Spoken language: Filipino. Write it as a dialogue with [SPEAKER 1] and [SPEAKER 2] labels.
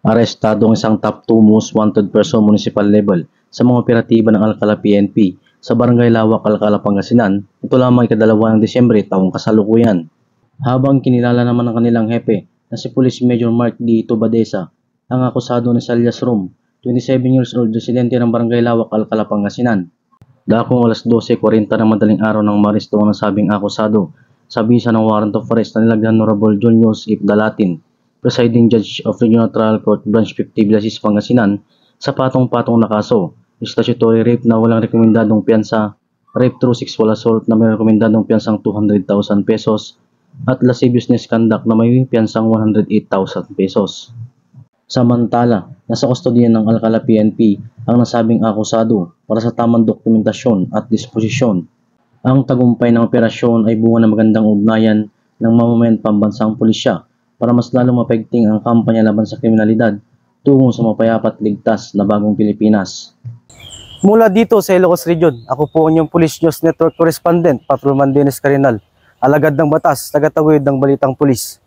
[SPEAKER 1] Arestado ang isang top 2 most wanted person municipal level sa mga operatiba ng Alcala PNP sa Barangay Lawak, Alcala, Pangasinan. Ito lamang ikadalawa ng Disyembre taong kasalukuyan. Habang kinilala naman ng kanilang hepe na si Police Major Mark D. Tobadesa, ang akusado na Salias Rom, 27 years old, residente ng Barangay Lawak, Alcala, Pangasinan. Dakong alas 12:40 ng madaling araw ng Maris ang sabing akusado sa bisa ng warrant of arrest na nilagdan Honorable Julius If Dalatin, Presiding Judge of Regional Trial Court Branch 50 Blasis, Pangasinan, sa patong-patong na kaso, statutory rape na walang rekomendadong piyansa, rape through sexual assault na may rekomendadong piyansang 200,000 pesos, at lascivious misconduct na may piyansang 108,000 pesos. Samantala, nasa kustodiyan ng Alcala PNP ang nasabing akusado para sa tamang dokumentasyon at disposisyon. Ang tagumpay ng operasyon ay bunga ng magandang ugnayan ng mamamayan pambansang pulisya para mas lalong mapigting ang kampanya laban sa kriminalidad tungo sa mapayapat ligtas na bagong Pilipinas.
[SPEAKER 2] Mula dito sa Ilocos Region, ako po ang inyong Police News Network Correspondent, Patrolman Dennis Carinal, alagad ng batas, tagataguyod ng balitang pulis.